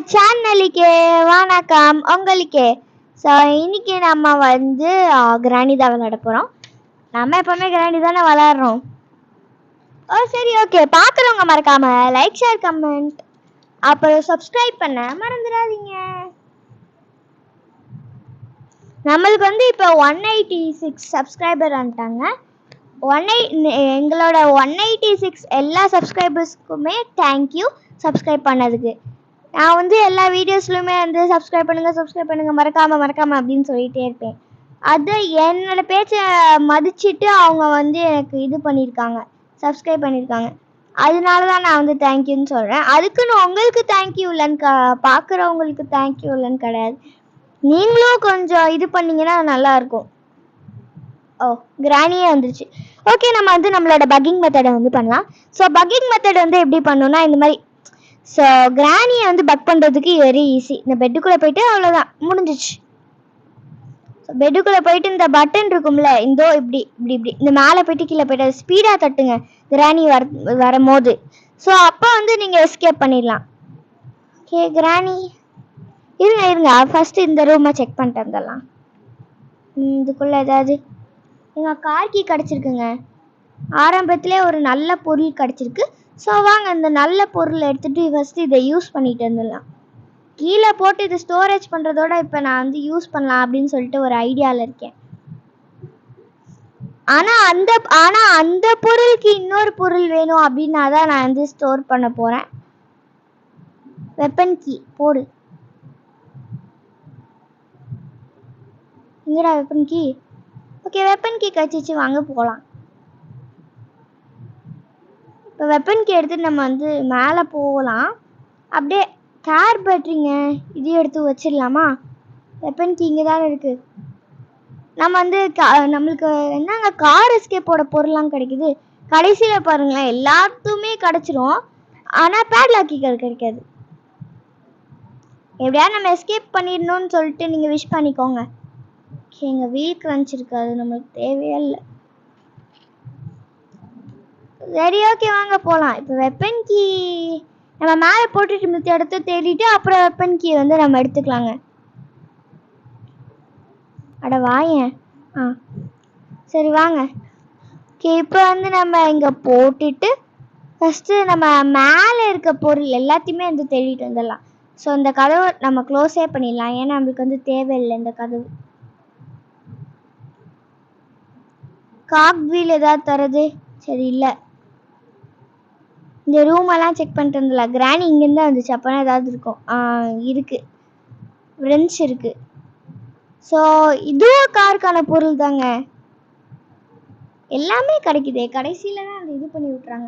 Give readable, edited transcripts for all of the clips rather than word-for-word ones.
சேனலுக்கு வணக்கம் உங்களுக்கு. ஸோ இன்னைக்கு நம்ம வந்து கிராணி தான் விளையாட போகிறோம். நம்ம எப்போவுமே கிராணி தானே விளையாடுறோம். சரி, ஓகே. பார்க்குறவங்க மறக்காம லைக், ஷேர், கமெண்ட், அப்புறம் சப்ஸ்கிரைப் பண்ண மறந்துடாதீங்க. நம்மளுக்கு வந்து இப்போ 186 சப்ஸ்கிரைபர் வந்துட்டாங்க. எங்களோட 186 எல்லா சப்ஸ்கிரைபர்ஸ்க்குமே தேங்க்யூ சப்ஸ்கிரைப் பண்ணதுக்கு. நான் வந்து எல்லா வீடியோஸ்லையுமே வந்து சப்ஸ்கிரைப் பண்ணுங்க மறக்காம அப்படின்னு சொல்லிகிட்டே இருப்பேன். அது என்னோட பேச்சை மதிச்சுட்டு அவங்க வந்து எனக்கு இது பண்ணியிருக்காங்க, சப்ஸ்கிரைப் பண்ணியிருக்காங்க. அதனால தான் நான் வந்து தேங்க்யூன்னு சொல்கிறேன். அதுக்குன்னு உங்களுக்கு தேங்க்யூ இல்லைன்னு பார்க்குறவங்களுக்கு தேங்க்யூ இல்லைன்னு கிடையாது. நீங்களும் கொஞ்சம் இது பண்ணிங்கன்னா நல்லாயிருக்கும். கிராணியே வந்துருச்சு. ஓகே, நம்ம வந்து நம்மளோட பக்கிங் மெத்தடை வந்து பண்ணலாம். ஸோ பக்கிங் மெத்தட் வந்து எப்படி பண்ணணும்னா இந்த மாதிரி. ஸோ கிராணியை வந்து பக் பண்ணுறதுக்கு வெரி ஈஸி. இந்த பெட்டுக்குள்ளே போயிட்டு அவ்வளோதான், முடிஞ்சிச்சு. ஸோ பெட்டுக்குள்ளே போயிட்டு இந்த பட்டன் இருக்கும்ல, இந்தோ இப்படி இப்படி இப்படி இந்த மேலே போயிட்டு கீழே போயிட்டு ஸ்பீடாக தட்டுங்க கிராணி வரும்போது. ஸோ அப்போ வந்து நீங்கள் எஸ்கேப் பண்ணிடலாம். ஓகே கிராணி, இருங்க ஃபஸ்ட்டு இந்த ரூமை செக் பண்ணிட்டு வந்துடலாம். இதுக்குள்ளே ஏதாவது எங்கள் கார்கி கிடச்சிருக்குங்க. ஆரம்பத்திலே ஒரு நல்ல பொருள் கிடச்சிருக்கு. ஸோ வாங்க இந்த நல்ல பொருளை எடுத்துகிட்டு ஃபஸ்ட்டு இதை யூஸ் பண்ணிட்டு வந்துடலாம். கீழே போட்டு இதை ஸ்டோரேஜ் பண்ணுறதோட இப்போ நான் வந்து யூஸ் பண்ணலாம் அப்படின்னு சொல்லிட்டு ஒரு ஐடியாவில் இருக்கேன். ஆனால் அந்த பொருளுக்கு இன்னொரு பொருள் வேணும் அப்படின்னா தான் நான் வந்து ஸ்டோர் பண்ண போகிறேன். வெப்பன் கீ போடு. இங்கடா weapon key. Okay, weapon key கழிச்சிச்சு, வாங்க போகலாம். இப்போ வெப்பன் கீ எடுத்துட்டு நம்ம வந்து மேலே போகலாம். அப்படியே கார் பேட்டரிங்க, இதையும் எடுத்து வச்சிடலாமா? வெப்பன் கீ இங்கே தானே இருக்குது. நம்ம வந்து நம்மளுக்கு என்னங்க கார் எஸ்கேப்போட பொருள்லாம் கிடைக்குது. கடைசியில் பாருங்களேன், எல்லாத்துமே கிடச்சிரும். ஆனால் பேட்லாக் கீகள் கிடைக்காது. எப்படியாவது நம்ம எஸ்கேப் பண்ணிடணும்னு சொல்லிட்டு நீங்கள் விஷ் பண்ணிக்கோங்க. ஓகே, எங்கள் வீல் கிரன்ச் இருக்காது, நம்மளுக்கு தேவையே இல்லை. சரி, ஓகே வாங்க போகலாம். இப்போ வெப்பன் கீ நம்ம மேலே போட்டுட்டு மித்த இடத்த தேடிட்டு அப்புறம் வெப்பன் கீ வந்து நம்ம எடுத்துக்கலாங்க. அட வாயேன். சரி வாங்க. ஓகே, இப்போ வந்து நம்ம இங்கே போட்டுட்டு ஃபஸ்ட்டு நம்ம மேலே இருக்க பொருள் எல்லாத்தையுமே வந்து தேடிட்டு வந்துடலாம். ஸோ இந்த கதவை நம்ம க்ளோஸே பண்ணிடலாம், ஏன்னா நம்மளுக்கு வந்து தேவையில்லை இந்த கதவு. காக் வீல் ஏதாவது தரது? சரி, இல்லை. இந்த ரூமெல்லாம் செக் பண்ணிட்டு வந்துடல. கிராணி இங்கேருந்து தான் வந்துச்சு, அப்போனா ஏதாவது இருக்கும். இருக்குது, ரென்ச் இருக்குது. ஸோ இதுவும் காருக்கான பொருள் தாங்க. எல்லாமே கிடைக்குதே, கடைசியில் தான் அந்த இது பண்ணி விட்றாங்க.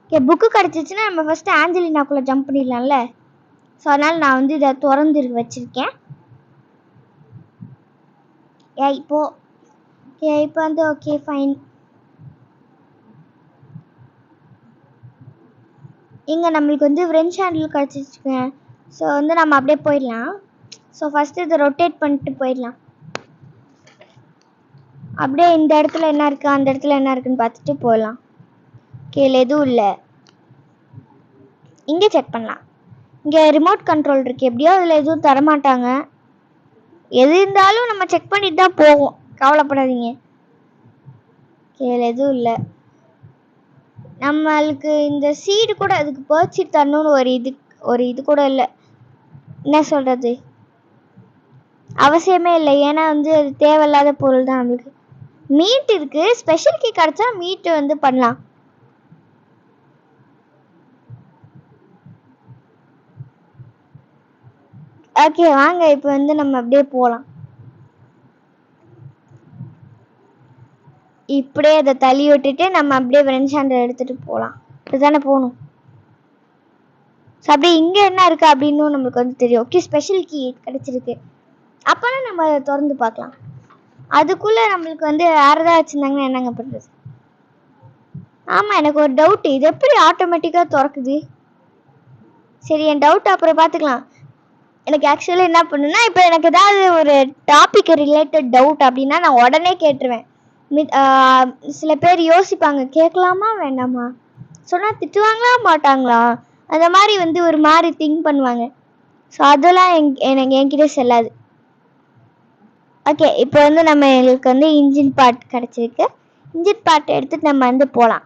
ஓகே, புக்கு கிடச்சிச்சின்னா நம்ம ஃபஸ்ட்டு ஆஞ்சலினாக்குள்ளே ஜம்ப் பண்ணிடலாம்ல. ஸோ அதனால் நான் வந்து இதை திறந்து வச்சுருக்கேன். இப்போ வந்து ஓகே ஃபைன். இங்கே நம்மளுக்கு வந்து ஃப்ரெஞ்ச் ஹேண்டில் கிடச்சிச்சுங்க. ஸோ வந்து நம்ம அப்படியே போயிடலாம். ஸோ ஃபஸ்ட்டு இதை ரொட்டேட் பண்ணிட்டு போயிடலாம். அப்படியே இந்த இடத்துல என்ன இருக்குது, அந்த இடத்துல என்ன இருக்குதுன்னு பார்த்துட்டு போயிடலாம். கீழே எதுவும் இல்லை. இங்கே செக் பண்ணலாம். இங்கே ரிமோட் கண்ட்ரோல் இருக்குது. எப்படியோ அதில் எதுவும் தரமாட்டாங்க. எது இருந்தாலும் நம்ம செக் பண்ணிட்டு தான் போவோம், கவலைப்படாதீங்க. கீழே எதுவும் இல்லை. நம்மளுக்கு இந்த சீடு கூட அதுக்கு பர்ச்சி தரணும்னு ஒரு இது கூட இல்லை. என்ன சொல்கிறது, அவசியமே இல்லை. ஏன்னா வந்து அது தேவையில்லாத பொருள் தான். நம்மளுக்கு மீட் இருக்குது, ஸ்பெஷல் கீ கிடச்சா மீட்டு வந்து பண்ணலாம். ஓகே வாங்க, இப்போ வந்து நம்ம அப்படியே போகலாம். இப்படியே அதை தள்ளி விட்டுட்டு நம்ம அப்படியே ஃப்ரெஞ்ச் ஹேண்டில் எடுத்துகிட்டு போகலாம். இப்படிதானே போகணும். ஸோ அப்படியே இங்கே என்ன இருக்குது அப்படின்னு நம்மளுக்கு வந்து தெரியும். ஓகே, ஸ்பெஷல் கீ கிடச்சிருக்கு. அப்போனா நம்ம அதை திறந்து பார்க்கலாம். அதுக்குள்ளே நம்மளுக்கு வந்து வேறு ஏதாவது வச்சுருந்தாங்கன்னா என்னங்க பண்ணுறது? ஆமாம், எனக்கு ஒரு டவுட்டு, இது எப்படி ஆட்டோமேட்டிக்காக திறக்குது? சரி, என் டவுட் அப்புறம் பார்த்துக்கலாம். எனக்கு ஆக்சுவலி என்ன பண்ணுன்னா, இப்போ எனக்கு ஏதாவது ஒரு டாபிக் ரிலேட்டட் டவுட் அப்படின்னா நான் உடனே கேட்டுருவேன். சில பேர் யோசிப்பாங்க, கேட்கலாமா வேண்டாமா, சொன்னால் திட்டுவாங்களா மாட்டாங்களா, அந்த மாதிரி வந்து ஒரு மாதிரி திங்க் பண்ணுவாங்க. ஸோ அதெல்லாம் எனக்கு என்கிட்ட செல்லாது. ஓகே, இப்போ வந்து நம்ம எங்களுக்கு வந்து இன்ஜின் பார்ட் கிடச்சிருக்கு. இன்ஜின் பார்ட் எடுத்துட்டு நம்ம வந்து போகலாம்.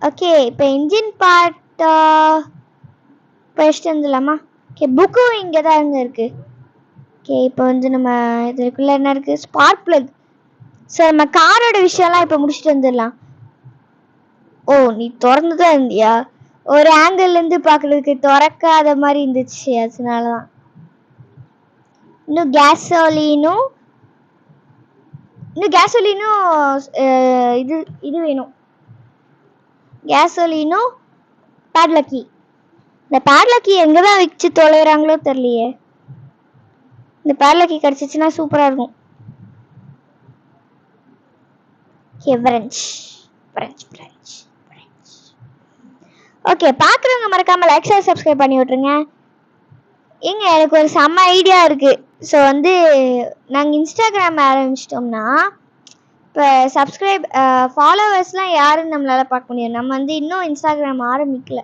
ஓகே, இப்போ இன்ஜின் பார்ட் படிச்சுட்டு வந்துடலாமா? ஓகே, புக்கும் இங்கே தான் இங்கே இருக்கு. ஓகே, இப்போ வந்து நம்ம இதுக்குள்ள என்ன இருக்கு? Spark plug. ஸோ நம்ம காரோட விஷயம்லாம் இப்போ முடிச்சுட்டு வந்துடலாம். ஓ, நீ திறந்து தான் இருந்தியா? ஒரு ஆங்கிள்லேருந்து பார்க்குறதுக்கு திறக்காத மாதிரி இருந்துச்சு, அதனால தான். இன்னும் கேசோலினும் இது வேணும். கேசோலினும் பேட்லக்கி. இந்த பேட்லக்கி எங்கே தான் வச்சு தொலைகிறாங்களோ தெரியலையே. இந்த பேட்லக்கி கிடச்சிச்சுன்னா சூப்பராக இருக்கும். ஓகே, பார்க்குறவங்க மறக்காம லைக் ஷேர் சப்ஸ்கிரைப் பண்ணி விட்ருங்க. ஏங்க, எனக்கு ஒரு செம்ம ஐடியா இருக்கு. ஸோ வந்து நாங்கள் இன்ஸ்டாகிராம் ஆரம்பிச்சிட்டோம்னா இப்போ ஃபாலோவர்ஸ்லாம் யாருன்னு நம்மளால் பார்க்க முடியும். நம்ம வந்து இன்னும் இன்ஸ்டாகிராம் ஆரம்பிக்கல.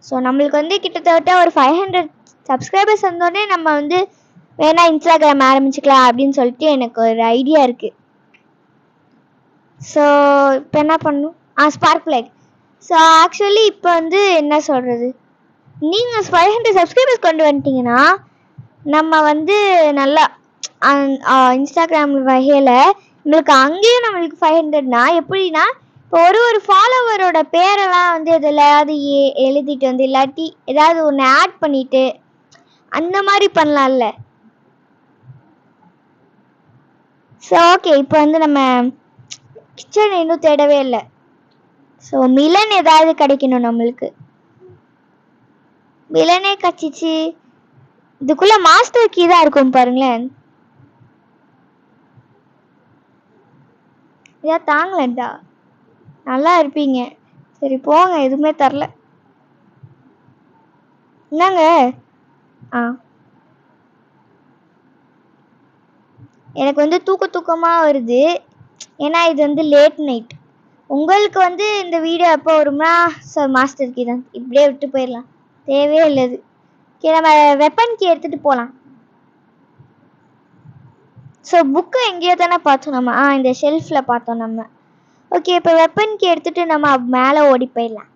ஸோ நம்மளுக்கு வந்து கிட்டத்தட்ட ஒரு 500 சப்ஸ்கிரைபர்ஸ் வந்தோடனே நம்ம வந்து வேணா இன்ஸ்டாகிராம் ஆரம்பிச்சுக்கலாம் அப்படின்னு சொல்லிட்டு எனக்கு ஒரு ஐடியா இருக்கு. ஸோ இப்போ என்ன பண்ணணும்? Spark plug. ஸோ ஆக்சுவலி இப்போ வந்து என்ன சொல்கிறது, நீங்கள் 500 சப்ஸ்கிரைபர்ஸ் கொண்டு வந்துட்டீங்கன்னா நம்ம வந்து நல்லா இன்ஸ்டாகிராம் வகையில் நம்மளுக்கு அங்கேயும் நம்மளுக்கு 500னா எப்படின்னா, இப்போ ஒரு ஃபாலோவரோட பேரெல்லாம் வந்து எதுலையாவது எழுதிட்டு வந்து இல்லாட்டி ஏதாவது ஒன்று ஆட் பண்ணிட்டு அந்த மாதிரி பண்ணலாம்ல. ஸோ ஓகே, இப்போ வந்து நம்ம கிச்சன் இன்னும் தேடவே இல்லை. ஸோ மிலன் ஏதாவது கிடைக்கணும் நம்மளுக்கு. மிலனே கச்சிச்சு. இதுக்குள்ள மாஸ்டர் கீ தான் இருக்கும் பாருங்களேன். இதா தாங்களேன்டா, நல்லா இருப்பீங்க. சரி போங்க, எதுவுமே தரல. என்னங்க? எனக்கு வந்து தூக்கமாக வருது. ஏன்னா இது வந்து லேட் நைட். உங்களுக்கு வந்து இந்த வீடியோ எப்போ வரும்னா மாஸ்டர் கீ தான். இப்படியே விட்டு போயிடலாம், தேவையே இல்லது. ஓகே, நம்ம வெப்பன் கீ எடுத்துகிட்டு போகலாம். ஸோ புக்கு எங்கேயோ தானே பார்த்தோம் நம்ம. இந்த ஷெல்ஃபில் பார்த்தோம் நம்ம. ஓகே, இப்போ வெப்பன் கீ எடுத்துகிட்டு நம்ம மேலே ஓடி போயிடலாம்.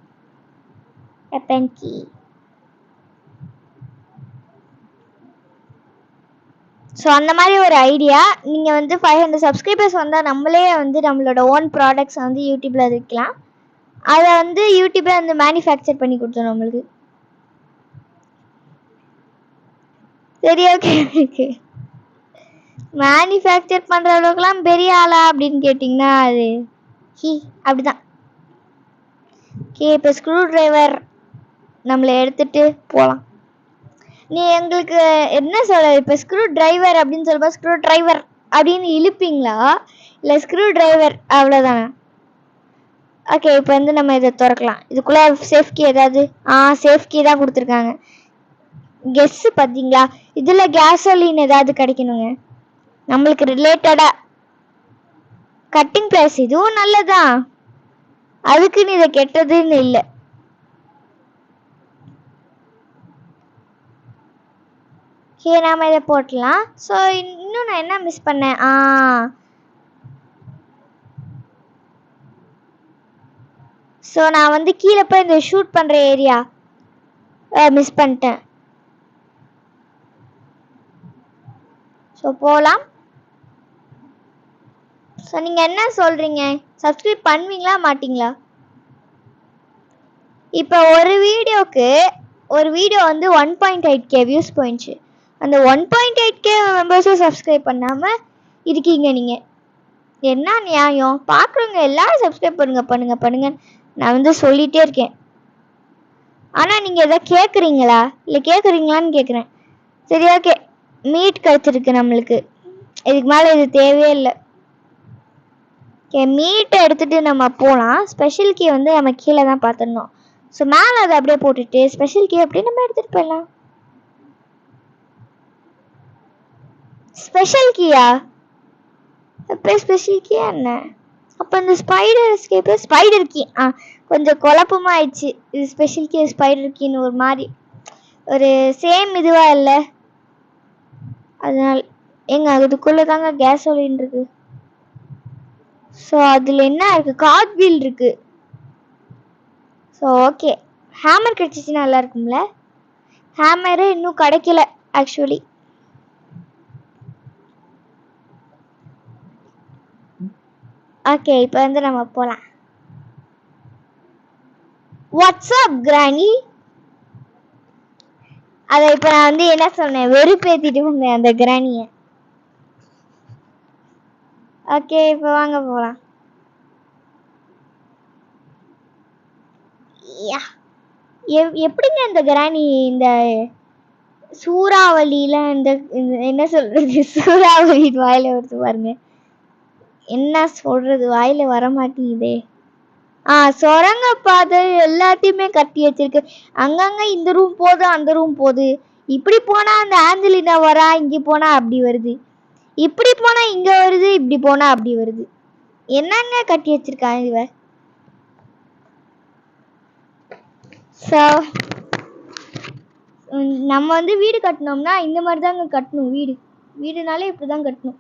Weapon key. ஸோ அந்த மாதிரி ஒரு ஐடியா. நீங்கள் வந்து 500 சப்ஸ்கிரைபர்ஸ் வந்தால் நம்மளே வந்து நம்மளோட ஓன் ப்ராடக்ட்ஸை வந்து யூடியூப்பில் விற்கலாம். அதை வந்து யூடியூப்பில் வந்து மேனுஃபேக்சர் பண்ணி கொடுத்தோம் நம்மளுக்கு. சரி, ஓகே. மேனுஃபேக்சர் பண்ணுற அளவுக்குலாம் பெரிய ஆளா அப்படின்னு கேட்டிங்கன்னா அது அப்படிதான். ஓகே, இப்போ ஸ்க்ரூ டிரைவர் நம்மளை எடுத்துகிட்டு போகலாம். நீ எங்களுக்கு என்ன சொல்ல, இப்போ ஸ்க்ரூ டிரைவர் அப்படின்னு சொல்லும்போது ஸ்க்ரூ டிரைவர் அப்படின்னு இழுப்பீங்களா, இல்லை ஸ்க்ரூ டிரைவர் அவ்வளோதானே? ஓகே, இப்போ வந்து நம்ம இதை திறக்கலாம். இதுக்குள்ளே சேஃப்கி ஏதாவது சேஃப்கி தான் கொடுத்துருக்காங்க. கெஸ்ஸு பார்த்தீங்களா, இதில் கேசோலின் ஏதாவது கிடைக்கணுங்க நம்மளுக்கு ரிலேட்டடாக. கட்டிங் பிளேஸ் இதுவும் நல்லதான், அதுக்குன்னு இதை கெட்டதுன்னு இல்லை. ஓகே, நாம இதை போட்டலாம். ஸோ இன்னும் நான் என்ன மிஸ் பண்ணேன்? ஸோ நான் வந்து கீழே போய் இந்த ஷூட் பண்ணுற ஏரியா மிஸ் பண்ணிட்டேன். ஸோ போகலாம். ஸோ நீங்கள் என்ன சொல்கிறீங்க, சப்ஸ்கிரைப் பண்ணுவீங்களா மாட்டிங்களா? இப்போ ஒரு வீடியோ வந்து 1.8K வியூஸ் போயிடுச்சு. அந்த 1.8K மெம்பர்ஸும் சப்ஸ்கிரைப் பண்ணாமல் இருக்கீங்க நீங்கள். என்ன நியாயம்? பார்க்குறவங்க எல்லாரும் சப்ஸ்கிரைப் பண்ணுங்க. நான் வந்து சொல்லிகிட்டே இருக்கேன். ஆனால் நீங்கள் எதாவது கேட்குறீங்களா, இல்லை கேட்குறீங்களான்னு கேட்குறேன். சரி, ஓகே. மீட் கிடச்சிருக்கு நம்மளுக்கு. இதுக்கு மேலே இது தேவையே இல்லை. ஓகே, மீட்டை எடுத்துகிட்டு நம்ம போகலாம். ஸ்பெஷல் கீ வந்து நம்ம கீழே தான் பார்த்துடணும். ஸோ மேலே அதை அப்படியே போட்டுட்டு ஸ்பெஷல் கீ அப்படியே நம்ம எடுத்துகிட்டு போயிடலாம். ஸ்பெஷல் கீயா? அப்போ ஸ்பெஷல் கீயா என்ன? அப்போ இந்த ஸ்பைடர் கீ கொஞ்சம் குழப்பமா ஆயிடுச்சு. இது ஸ்பெஷல் கேஸ் ஸ்பைடர் கீன்னு ஒரு மாதிரி ஒரு சேம் இதுவா இல்லை, அதனால எங்க அதுக்குள்ள தாங்க கேசோலின் இருக்கு. ஸோ அதில் என்ன இருக்கு, கார்ட் வீல் இருக்கு. ஸோ ஓகே, ஹேமர் கிடைச்சிச்சுன்னா நல்லா இருக்கும்ல. ஹேமரு இன்னும் கிடைக்கல ஆக்சுவலி. ஓகே, இப்போ வந்து நம்ம போகலாம். WhatsApp granny. அதை இப்போ நான் வந்து என்ன சொன்னேன், வெறுப்பேத்திட்டு வந்தேன் அந்த கிரானியை. ஓகே, இப்போ வாங்க போகலாம். எப்படிங்க இந்த கிரானி இந்த சூறாவளியில இந்த என்ன சொல்றது, சூறாவளி வாயில வருது பாருங்க, என்ன சொல்றது வாயில வர மாட்டேங்குதே. சுரங்க பாதை எல்லாத்தையுமே கட்டி வச்சிருக்கு. அங்கங்க இந்த ரூம் போகுது அந்த ரூம் போகுது. இப்படி போனா அந்த ஆஞ்சலினா வரா, இங்க போனா அப்படி வருது, இப்படி போனா இங்க வருது, இப்படி போனா அப்படி வருது. என்னங்க கட்டி வச்சிருக்காங்க இவ. ஸோ நம்ம வந்து வீடு கட்டினோம்னா இந்த மாதிரி தாங்க கட்டணும். வீடுனாலே இப்படி தான் கட்டணும்.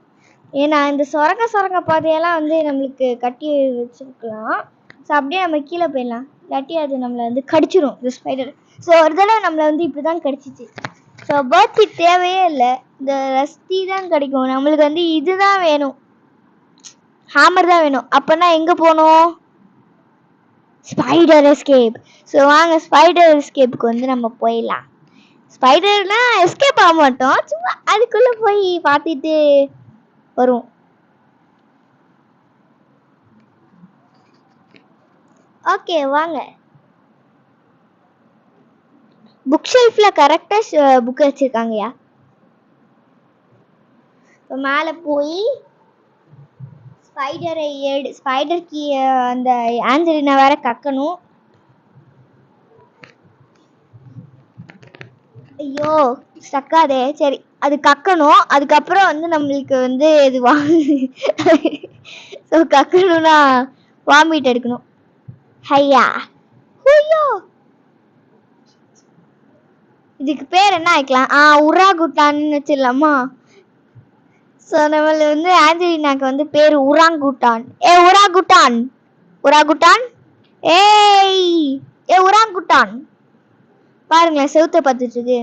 ஏன்னா இந்த சுரங்க பாதையெல்லாம் வந்து நம்மளுக்கு கட்டி வச்சிருக்கலாம். ஸோ அப்படியே நம்ம கீழே போயிடலாம், இல்லாட்டி அது நம்மளை வந்து கடிச்சிடும் இந்த ஸ்பைடர். ஸோ ஒரு தடவை நம்மளை வந்து இப்படி தான் கடிச்சிச்சு. ஸோ பேர்ட்ஸி தேவையே இல்லை, இந்த ரஸ்தி தான் கிடைக்கும் நம்மளுக்கு. வந்து இதுதான் வேணும், ஹேமர் தான் வேணும். அப்போனா எங்கே போகணும், ஸ்பைடர் எஸ்கேப். ஸோ வாங்க ஸ்பைடர் எஸ்கேப்புக்கு வந்து நம்ம போயிடலாம். ஸ்பைடர்னா எஸ்கேப் ஆக மாட்டோம், சும்மா அதுக்குள்ளே போய் பார்த்துட்டு வரும். ஓகே வாங்க. புக் ஷெல்ஃப்ல கரெக்டாக புக் வச்சுருக்காங்கயா. இப்போ மேலே போய் ஸ்பைடருக்கு அந்த ஆஞ்சலினா வேற கக்கணும். ஐயோ ஸ்டக்காதே. சரி, அது கக்கணும். அதுக்கப்புறம் வந்து நம்மளுக்கு வந்து இது ஸோ கக்கணும்னா வாமிட் எடுக்கணும். ஹையா ஹூயோ. இதுக்கு பேர் என்ன வைக்கலாம், உராங்குட்டான்னு வச்சிடலாமா. ஸோ நம்மள வந்து ஆஞ்சலினாக்கு வந்து பேர் உராங்குட்டான். உராங்குட்டான் ஏய் உராங்குட்டான். பாருங்களேன் செவுத்த பார்த்துட்டு இருக்கு.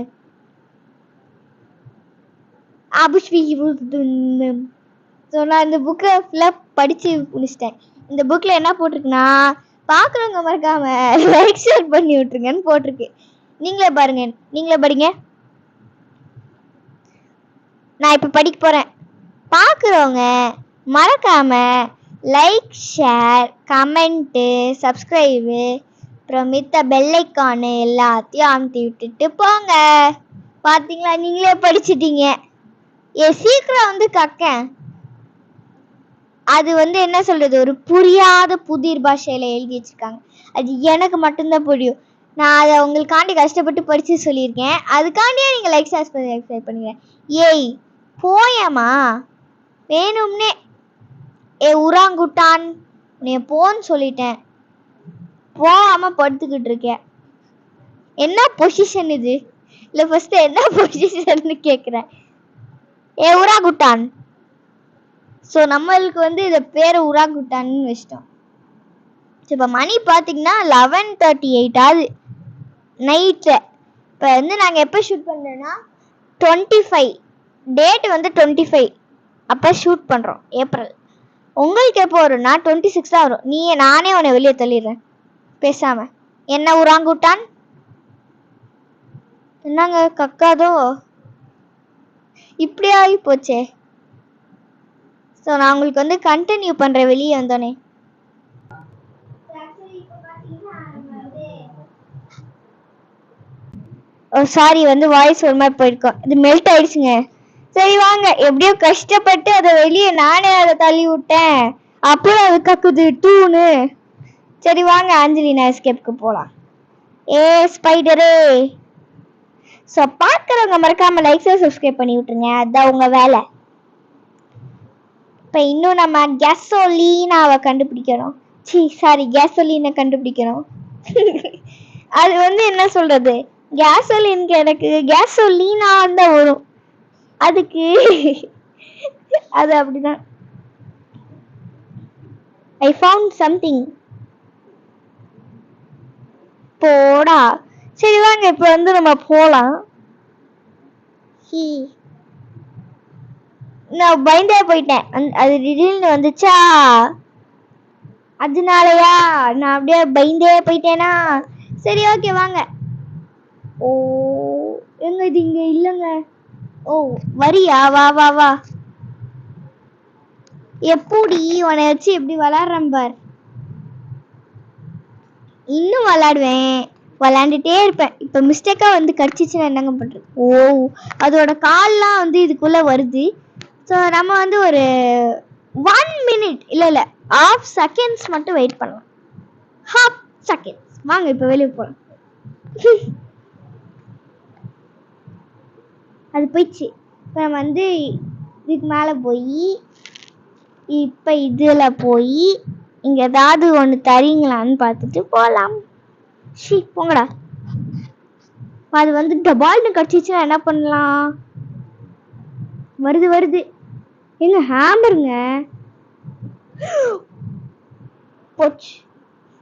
ஸோ நான் இந்த புக்கை ஃபுல்லாக படித்து முடிச்சிட்டேன். இந்த புக்கில் என்ன போட்டிருக்குன்னா, பார்க்குறவங்க மறக்காம லைக் ஷேர் பண்ணி விட்ருங்கன்னு போட்டிருக்கு. நீங்களே பாருங்க, நீங்களே படிங்க. நான் இப்போ படிக்க போகிறேன். பார்க்குறவங்க மறக்காம லைக் ஷேர் கமெண்ட்டு சப்ஸ்கிரைபு அப்புறம் மித்த பெல்லைக்கானு எல்லாத்தையும் அமுத்தி விட்டுட்டு போங்க. பார்த்தீங்களா, நீங்களே படிச்சிட்டீங்க. சீக்கிரம் வந்து கக்கேன். அது வந்து என்ன சொல்றது, ஒரு புரியாத புதிர் பாஷையில எழுதி வச்சிருக்காங்க. அது எனக்கு மட்டும்தான் புரியும். நான் அதை உங்களுக்காண்டி கஷ்டப்பட்டு படிச்சு சொல்லியிருக்கேன். அதுக்காண்டியே நீங்கள் லைக் சப்ஸ்கிரைப் பண்ணுங்க. ஏய் போயமா வேணும்னே உராங்குட்டான் நீ போன்னு சொல்லிட்டேன், போகாம படுத்துக்கிட்டு இருக்கேன். என்ன பொசிஷன் இது, இல்லை ஃபர்ஸ்ட் என்ன பொசிஷன் கேட்குறேன். உராங்குட்டான். ஸோ நம்மளுக்கு வந்து இதை பேரை உராங்குட்டான்னு வச்சிட்டோம். இப்போ மணி பார்த்தீங்கன்னா 11:38 ஆகுது நைட்டில். இப்போ வந்து நாங்கள் எப்போ ஷூட் பண்ணுறோன்னா 25 டேட் வந்து 25 அப்போ ஷூட் பண்ணுறோம், ஏப்ரல். உங்களுக்கு எப்போ வரும்னா 26 தான் வரும். நானே உன்னை வெளியே தள்ளிடுறேன் பேசாம. என்ன உராங்குட்டான், என்னங்க கக்காதோ, இப்படி ஆகி போச்சே. ஸோ நான் உங்களுக்கு வந்து கண்டினியூ பண்ணுறேன் வெளியே வந்தோடனே. சாரி வந்து வாய்ஸ் ஒரு மாதிரி போயிருக்கோம், இது மெல்ட் ஆயிடுச்சுங்க. சரி வாங்க, எப்படியோ கஷ்டப்பட்டு அதை வெளியே நானே அதை தள்ளி விட்டேன், அப்புறம் அது கக்குது டூன்னு. சரி வாங்க ஆஞ்சலினா எஸ்கேப்க்கு போகலாம். ஸ்பைடரு. ஸோ பார்க்குறவங்க மறக்காம லைக் சப்ஸ்கிரைப் பண்ணி விட்டுருங்க, அதுதான் உங்கள் வேலை. இப்போ இன்னும் நம்ம கேசோலினாவை கண்டுபிடிக்கணும். சாரி, கேசோலினை கண்டுபிடிக்கணும். அது வந்து என்ன சொல்றது, கேசோலின் எனக்கு கேசோலினா தான் வரும் அதுக்கு. அது அப்படிதான். I found something. போடா. சரி வாங்க இப்ப வந்து நம்ம போலாம். நான் பயந்தே போயிட்டேன். அது திடீர்னு வந்துச்சா, அதனாலயா நான் அப்படியே பயந்தே போயிட்டேனா. சரி ஓகே வாங்க. ஓ எங்க இது இங்க இல்லங்க. ஓ வரியா, வா வா வா. எப்படி உன்னை வச்சு எப்படி விளாடுறேன் பார். இன்னும் விளாடுவேன், விளாண்டுட்டே இருப்பேன். இப்ப மிஸ்டேக்கா வந்து கடிச்சிச்சுன்னா என்னங்க பண்றது. ஓ அதோட கால்லாம் வந்து இதுக்குள்ள வருது. ஸோ நம்ம வந்து ஒரு 1 minute இல்ல half seconds மட்டும் வெயிட் பண்ணலாம். half seconds. வாங்க இப்ப வெளியே போலாம். அது போயிடுச்சு. இப்ப நம்ம வந்து இதுக்கு மேல போய் இப்ப இதுல போய் இங்க ஏதாவது ஒண்ணு தரீங்களான்னு பார்த்துட்டு போலாம். போங்கடா. அது வந்து டபால்னு கடிச்சிச்சுன்னா என்ன பண்ணலாம். வருது வருது. எங்க ஹேமருங்க போச்சு.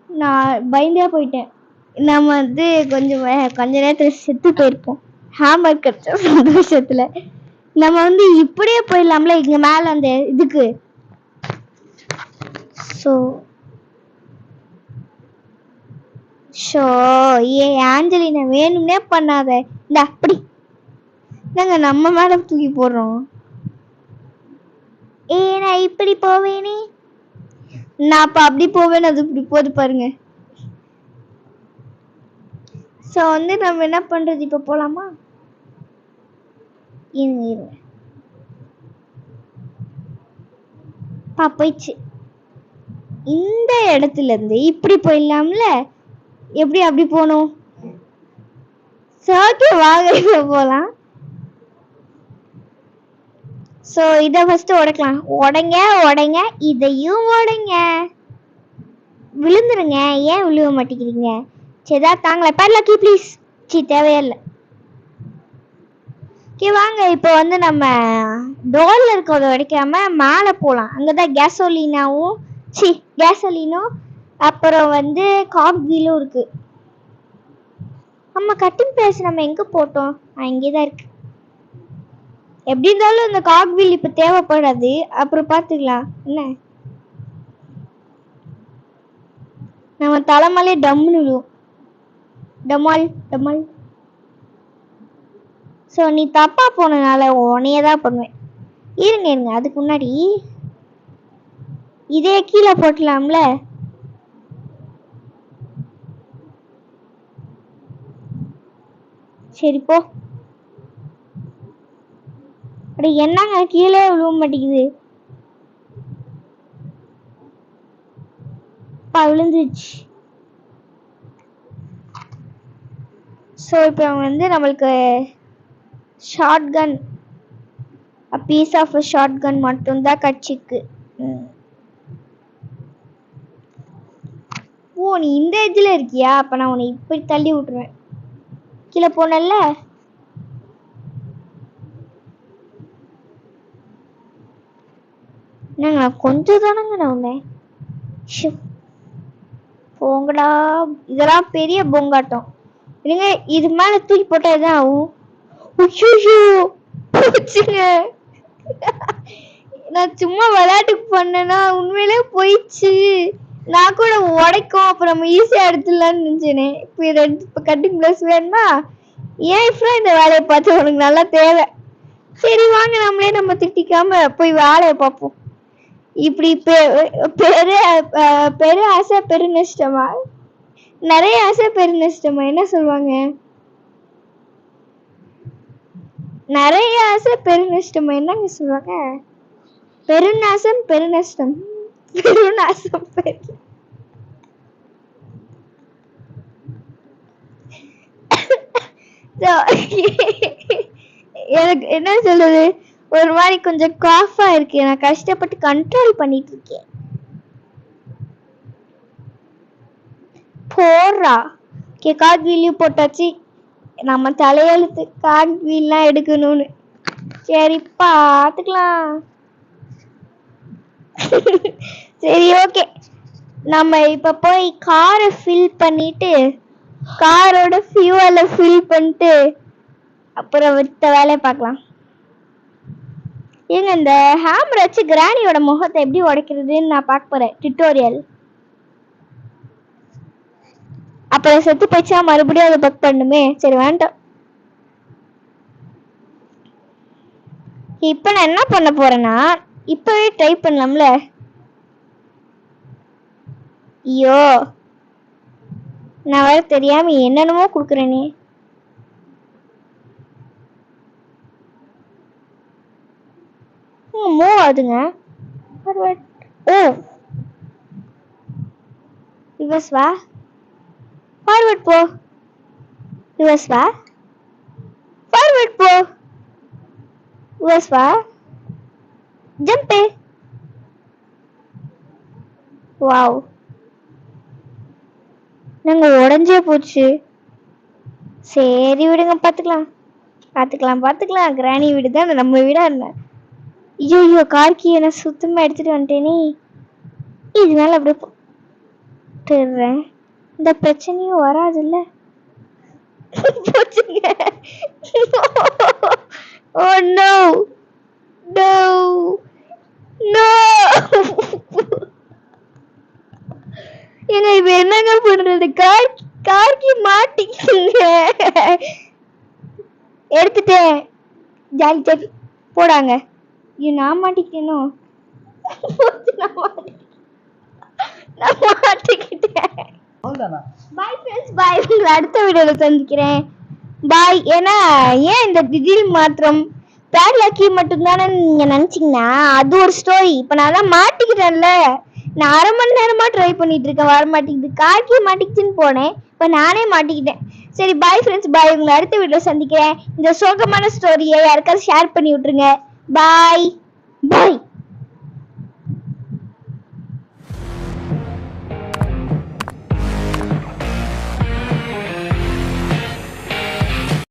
நான் பயந்தே போயிட்டேன். நம்ம வந்து கொஞ்ச நேரத்துல செத்து போயிருப்போம் ஹேமர் கிடைச்ச சந்தோஷத்துல. நம்ம வந்து இப்படியே போயிடலாம்ல இங்க மேல அந்த இதுக்கு. ஆஞ்சலினா வேணும்னே பண்ணாத. இந்த அப்படி நாங்க நம்ம மேல தூக்கி போடுறோம். நான் இப்படி போவேனே. நான் அப்ப அப்படி போவேன், அது இப்படி போது பாருங்க. சோ வந்து நம்ம என்ன பண்றது, இப்ப போலாமா. இருங்க போயிடுச்சு. இந்த இடத்துல இருந்து இப்படி போயிடலாம்ல. எப்படி அப்படி போகணும். வாங்க போலாம். சோ இத ஃபர்ஸ்ட் உடைக்கலாம். உடைங்க உடைங்க, இதையும் உடைங்க. விழுந்துருங்க. ஏன் விழுவ மாட்டேங்கிறீங்க. சரிதா தாங்களே பரலக்கி ப்ளீஸ். தேவையில்லை. வாங்க இப்போ வந்து நம்ம டோர்ல இருக்கிறத உடைக்காம மேலே போலாம். அங்கதான் கேசோலினாவும் கேசோலினும் அப்புறம் வந்து காக் வீலும் இருக்கு. நம்ம கட்டிங் பிளேஸ் நம்ம எங்க போட்டோம். இங்கேதான் இருக்கு. எப்படி இருந்தாலும் இந்த காக் வீல் இப்ப தேவைப்படாது, அப்புறம் பாத்துக்கலாம். என்ன நம்ம தலைமலே டம்னு விழுவும். டமால் டமால். ஸோ நீ தப்பா போனதுனால உன்னையதான் பண்ணுவேன். இருங்க அதுக்கு முன்னாடி இதே கீழே போட்டலாம்ல. சரி போ. அப்படி என்னங்க கீழே விழுவ மாட்டேங்குது. விழுந்துச்சு. ஸோ இப்போ வந்து நம்மளுக்கு shotgun, piece of shotgun மட்டும்தான் கட்சிக்கு. ஓ நீ இந்த எஜ்ஜில் இருக்கியா. அப்போ நான் உன்னை இப்படி தள்ளி விட்டுருவேன். கீழே போனல. என்னங்க கொஞ்சம் தானங்க நான் உன்னை. போங்கடா. இதெல்லாம் பெரிய பொங்காட்டம். இல்லைங்க இது மேல தூக்கி போட்டாதான் ஆகும். நான் சும்மா விளையாட்டுக்கு பண்ணேன்னா உண்மையிலே போயிடுச்சு. நான் கூட உடைக்கும் அப்புறம் ஈஸியா எடுத்துடலான்னு நினைச்சேனே. இப்ப கட்டிங் பிளஸ் வேணுமா. ஏன் இந்த வேலையை பார்த்து உனக்கு நல்லா தேவை. சரி வாங்க நம்மளே நம்ம திட்டிக்காம போய் வேலையை பார்ப்போம். இப்படி பெரு ஆசை பெரு நஷ்டமா. நிறைய ஆசை பெரு நஷ்டமா என்ன சொல்லுவாங்க. நிறைய ஆசை பெருநஷ்டம் என்னங்க சொல்லுவாங்க. பெருநாசம் பெருநஷ்டம். பெருநாசம் எனக்கு என்ன சொல்றது, ஒரு மாதிரி கொஞ்சம் காஃபா இருக்கு. நான் கஷ்டப்பட்டு கண்ட்ரோல் பண்ணிட்டு இருக்கேன். போடுறா. ஓகே கார்ட் வீலையும் போட்டாச்சு. நம்ம தலையெழுத்து கார்ட் வீல்லாம் எடுக்கணும்னு. சரி பார்த்துக்கலாம். சரி ஓகே, நம்ம இப்ப போய் காரை ஃபில் பண்ணிட்டு காரோட ஃபியூவலை ஃபில் பண்ணிட்டு அப்புறம் விட்ட வேலையை பார்க்கலாம். ஏங்க இந்த ஹேமர் வச்சு கிராணியோட முகத்தை எப்படி உடைக்கிறதுன்னு நான் பார்க்க போறேன் டியூட்டோரியல். அப்புறம் செத்து போயிச்சா மறுபடியும் அதை பக் பண்ணுமே. சரி வேண்டாம். இப்ப நான் என்ன பண்ண போறேன்னா இப்பவே ட்ரை பண்ணலாம்ல. ஐயோ நான் வேற தெரியாம என்னென்னமோ கொடுக்குறேனே. மூவ் ஆகுதுங்க. ஓ ரிவர்ஸ் வா, ஃபார்வர்ட் போ, ரிவர்ஸ் வா, ஃபார்வர்ட் போ, ரிவர்ஸ் வா, ஜம்ப். வாவ் நாங்க உடஞ்சே போச்சு. சரி விடுங்க, பாத்துக்கலாம் பாத்துக்கலாம் பாத்துக்கலாம். கிராணி வீடு தான் நம்ம வீடா இல்ல. ஐயோ கார்கி என்ன சுத்தமா எடுத்துட்டு வந்துட்டேனே. இதனால அப்படியே போட்டுறேன். இந்த பிரச்சனையும் வராதுல்ல. போச்சுங்க. Oh no no no. ஏங்க இப்ப என்னங்க பண்றது? கார்கி மாட்டிக்கிங்க. எடுத்துட்டேன். ஜாலி ஜாலி போடாங்க. ஐயோ நான் மாட்டிக்கிட்டேனோ. நான் மாட்டிக்கிட்டேன். Bye friends, bye. உங்களை அடுத்த வீடியோல சந்திக்கிறேன். பாய். ஏன்னா ஏன் இந்த திடீர் மாற்றம் பேட் லக்கி மட்டும் தானே நீங்க நினைச்சீங்கன்னா அது ஒரு ஸ்டோரி. இப்ப நான் தான் மாட்டிக்கிட்டேன்ல. நான் அரை மணி நேரமா ட்ரை பண்ணிட்டு இருக்கேன், வர மாட்டேங்குது. கார்கி மாட்டிக்கிச்சுன்னு போனேன், இப்ப நானே மாட்டிக்கிட்டேன். சரி பாய் ஃப்ரெண்ட்ஸ், பாய். உங்களை அடுத்த வீடியோ சந்திக்கிறேன். இந்த சோகமான ஸ்டோரியை யாருக்காவது ஷேர் பண்ணி விட்டுருங்க. பாய் பாய்.